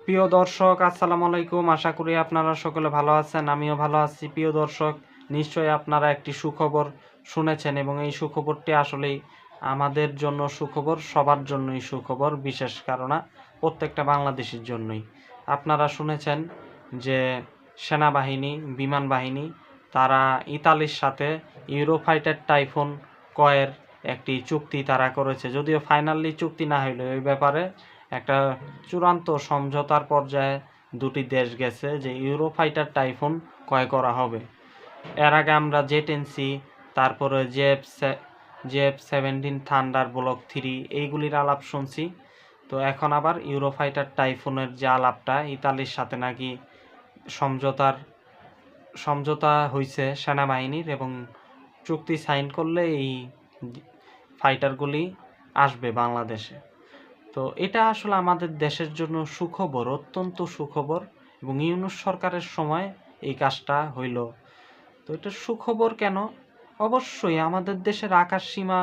প্রিয় দর্শক, আসসালামু আলাইকুম। আশা করি আপনারা সকলে ভালো আছেন, আমিও ভালো আছি। প্রিয় দর্শক, নিশ্চয়ই আপনারা একটি সুখবর শুনেছেন এবং এই সুখবরটি আসলেই আমাদের জন্য সুখবর, সবার জন্যই সুখবর, বিশেষ কারণে প্রত্যেকটা বাংলাদেশির জন্যই। আপনারা শুনেছেন যে সেনাবাহিনী, বিমান বাহিনী তারা ইতালির সাথে ইউরোফাইটার টাইফুন ক্রয়ের একটি চুক্তি তারা করেছে। যদিও ফাইনালি চুক্তি না হইলেও এই ব্যাপারে একটা চূড়ান্ত সমঝোতার পর্যায়ে দুটি দেশ গেছে যে ইউরোফাইটার টাইফুন ক্রয় করা হবে। এর আগে আমরা জেট-এনসি, তারপরে জেএফ-17 থান্ডার ব্লক 3 এইগুলির আলাপ শুনছি। তো এখন আবার ইউরোফাইটার টাইফুনের যে আলাপটা, ইতালির সাথে নাকি সমঝোতা হয়েছে সেনাবাহিনীর, এবং চুক্তি সাইন করলে এই ফাইটারগুলি আসবে বাংলাদেশে। তো এটা আসলে আমাদের দেশের জন্য সুখবর, অত্যন্ত সুখবর, এবং ইউনূস সরকারের সময় এই কাজটা হইল। তো এটা সুখবর কেন? অবশ্যই আমাদের দেশের আকাশ সীমা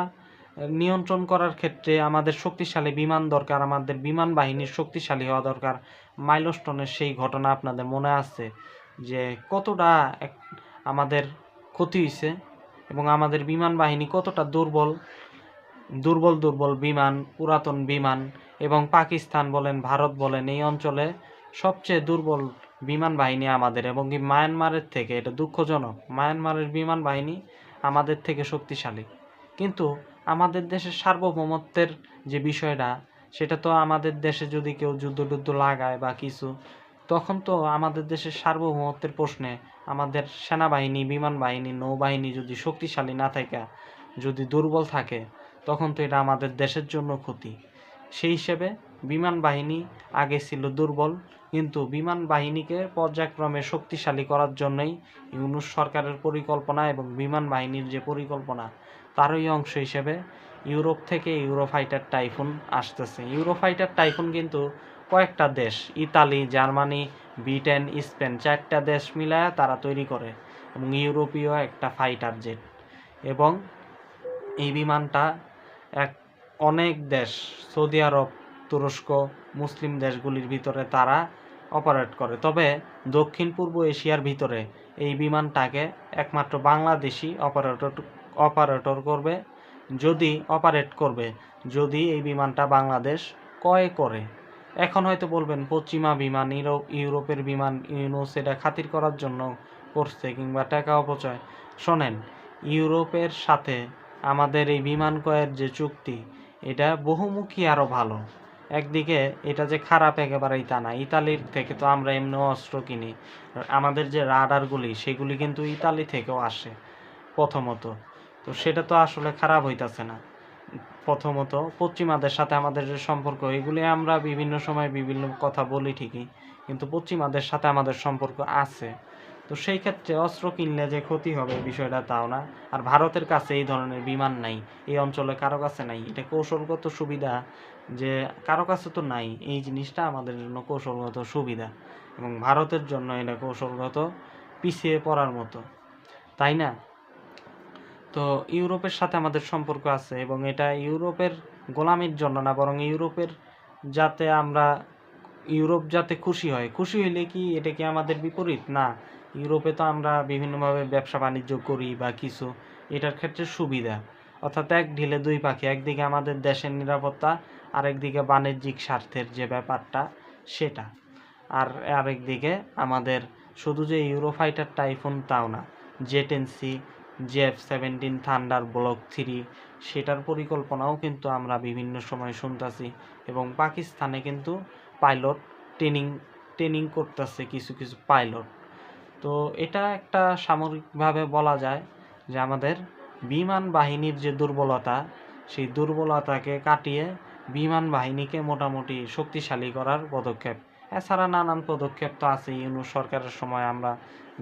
নিয়ন্ত্রণ করার ক্ষেত্রে আমাদের শক্তিশালী বিমান দরকার, আমাদের বিমান বাহিনীর শক্তিশালী হওয়া দরকার। মাইলস্টোনের সেই ঘটনা আপনাদের মনে আছে যে কতটা আমাদের ক্ষতি হয়েছে এবং আমাদের বিমান বাহিনী কতটা দুর্বল বিমান, পুরাতন বিমান, এবং পাকিস্তান বলেন, ভারত বলেন, এই অঞ্চলে সবচেয়ে দুর্বল বিমান বাহিনী আমাদের, এবং কি মায়ানমারের থেকে, এটা দুঃখজনক, মায়ানমারের বিমান বাহিনী আমাদের থেকে শক্তিশালী। কিন্তু আমাদের দেশের সার্বভৌমত্বের যে বিষয়টা, সেটা তো আমাদের দেশে যদি কেউ যুদ্ধ লাগায় বা কিছু, তখন তো আমাদের দেশের সার্বভৌমত্বের প্রশ্নে আমাদের সেনাবাহিনী, বিমান বাহিনী, নৌবাহিনী যদি শক্তিশালী না থাকে, যদি দুর্বল থাকে, তখন তো এটা আমাদের দেশের জন্য ক্ষতি। সেই হিসেবে বিমান বাহিনী আগে ছিল দুর্বল, কিন্তু বিমান বাহিনীকে পর্যায়ক্রমে শক্তিশালী করার জন্যই ইউনূস সরকারের পরিকল্পনা এবং বিমান বাহিনীর যে পরিকল্পনা, তারই অংশ হিসেবে ইউরোপ থেকে ইউরোফাইটার টাইফুন আসতেছে। ইউরোফাইটার টাইফুন কিন্তু কয়েকটা দেশ, ইতালি, জার্মানি, ব্রিটেন, স্পেন, 4টা দেশ মিলায়া তারা তৈরি করে, এবং ইউরোপীয় একটা ফাইটার জেট। এবং এই বিমানটা অনেক দেশ, সৌদি আরব, তুরস্ক, মুসলিম দেশগুলির ভিতরে তারা অপারেট করে। তবে দক্ষিণ পূর্ব এশিয়ার ভিতরে এই বিমানটাকে একমাত্র বাংলাদেশি অপারেটর করবে, যদি এই বিমানটা বাংলাদেশ ক্রয় করে। এখন হয়তো বলবেন পশ্চিমা বিমান, ইউরোপের বিমান, ইউনূস এটা খাতির করার জন্য করছে কিংবা টাকা অপচয়। শোনেন, ইউরোপের সাথে আমাদের এই বিমান ক্রয়ের যে চুক্তি, এটা বহুমুখী আরও ভালো। একদিকে এটা যে খারাপ একেবারেই তা না। ইতালির থেকে তো আমরা এমনি অস্ত্র কিনি, আমাদের যে রাডারগুলি সেগুলি কিন্তু ইতালি থেকেও আসে প্রথমত। তো সেটা তো আসলে খারাপ হইতাছে না। প্রথমত পশ্চিমাদের সাথে আমাদের যে সম্পর্ক, এগুলি আমরা বিভিন্ন সময় বিভিন্ন কথা বলি ঠিকই, কিন্তু পশ্চিমাদের সাথে আমাদের সম্পর্ক আছে। তো সেই ক্ষেত্রে অস্ত্র কিনলে যে ক্ষতি হবে বিষয়টা তাও না। আর ভারতের কাছে এই ধরনের বিমান নাই, এই অঞ্চলে কারো কাছে নাই। এটা কৌশলগত সুবিধা যে কারো কাছে তো নাই, এই জিনিসটা আমাদের জন্য কৌশলগত সুবিধা, এবং ভারতের জন্য এটা কৌশলগত পিছিয়ে পড়ার মতো, তাই না? তো ইউরোপের সাথে আমাদের সম্পর্ক আছে, এবং এটা ইউরোপের গোলামির জন্য না, বরং ইউরোপ যাতে খুশি হয়। খুশি হইলে কি এটা কি আমাদের বিপরীত? না, ইউরোপে তো আমরা বিভিন্নভাবে ব্যবসা বাণিজ্য করি বা কিছু, এটার ক্ষেত্রে সুবিধা। অর্থাৎ এক ঢিলে দুই পাখি, একদিকে আমাদের দেশের নিরাপত্তা, আরেকদিকে বাণিজ্যিক স্বার্থের যে ব্যাপারটা সেটা। আর আরেকদিকে আমাদের শুধু যে ইউরোফাইটার টাইফুন তাও না, জেট-এনসি, জেএফ-17 থান্ডার ব্লক 3 সেটার পরিকল্পনাও কিন্তু আমরা বিভিন্ন সময় শুনতাছি, এবং পাকিস্তানে কিন্তু পাইলট ট্রেনিং করতেছে কিছু পাইলট। তো এটা একটা সামরিকভাবে বলা যায় যে আমাদের বিমান বাহিনীর যে দুর্বলতা, সেই দুর্বলতাকে কাটিয়ে বিমান বাহিনীকে মোটামুটি শক্তিশালী করার পদক্ষেপ। এছাড়া নানান পদক্ষেপ তো আছে। ইউনূস সরকারের সময় আমরা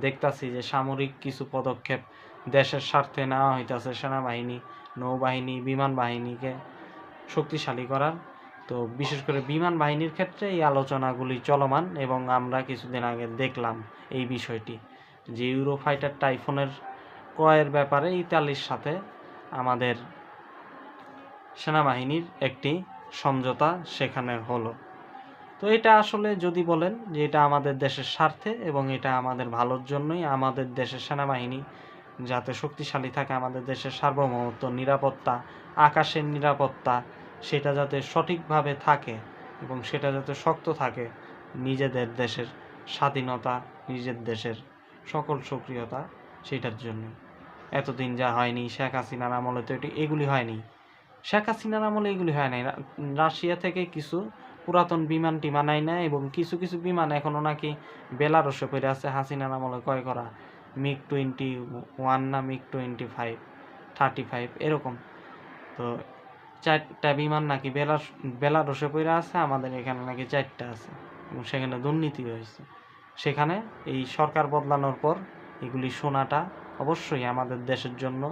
দেখতাছি যে সামরিক কিছু পদক্ষেপ দেশের স্বার্থে নেওয়া হইতাছে, সেনাবাহিনী, নৌবাহিনী, বিমান বাহিনীকে শক্তিশালী করার। তো বিশেষ করে বিমান বাহিনীর ক্ষেত্রে এই আলোচনাগুলি চলমান, এবং আমরা কিছুদিন আগে দেখলাম এই বিষয়টি যে ইউরোফাইটার টাইফুনের ক্রয়ের ব্যাপারে ইতালির সাথে আমাদের সেনাবাহিনীর একটি সমঝোতা সেখানে হলো। তো এটা আসলে যদি বলেন যে এটা আমাদের দেশের স্বার্থে এবং এটা আমাদের ভালোর জন্যই, আমাদের দেশের সেনাবাহিনী যাতে শক্তিশালী থাকে, আমাদের দেশের সার্বভৌমত্ব, নিরাপত্তা, আকাশের নিরাপত্তা সেটা যাতে সঠিকভাবে থাকে এবং সেটা যাতে শক্ত থাকে, নিজেদের দেশের স্বাধীনতা, নিজের দেশের সকল সক্রিয়তা, সেটার জন্য। এতদিন যা হয়নি শেখ হাসিনার আমলে তো এগুলি হয়নি। শেখ হাসিনার আমলে এগুলি হয় নাই। রাশিয়া থেকে কিছু পুরাতন বিমান টিমান আয় না, এবং কিছু কিছু বিমান এখনও নাকি বেলারুশে পড়ে আছে হাসিনার আমলে ক্রয় করা, MiG-21 না MiG-25 এরকম। তো 4টা বিমান নাকি বেলারুশে পড়ে আছে, আমাদের এখানে নাকি 4টা আছে, এবং সেখানে দুর্নীতি হয়েছে। সেখানে এই সরকার বদলানোর পর এগুলি শোনাটা অবশ্যই আমাদের দেশের জন্য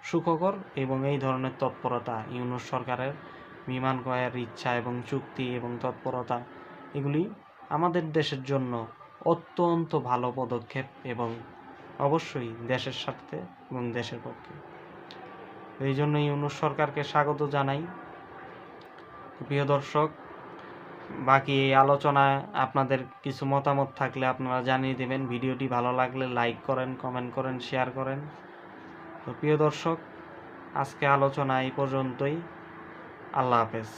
সুখকর, এবং এই ধরনের তৎপরতা ইউনূস সরকারের বিমান ক্রয়ের ইচ্ছা এবং চুক্তি এবং তৎপরতা এগুলি আমাদের দেশের জন্য অত্যন্ত ভালো পদক্ষেপ এবং অবশ্যই দেশের স্বার্থে এবং দেশের পক্ষে। এই জন্য ইউনূস সরকারকে স্বাগত জানাই। প্রিয় দর্শক, বাকি এই আলোচনায় আপনাদের কিছু মতামত থাকলে আপনারা জানিয়ে দেবেন। ভিডিওটি ভালো লাগলে লাইক করেন, কমেন্ট করেন, শেয়ার করেন। তো প্রিয় দর্শক, আজকে আলোচনা এই পর্যন্তই। আল্লাহ হাফেজ।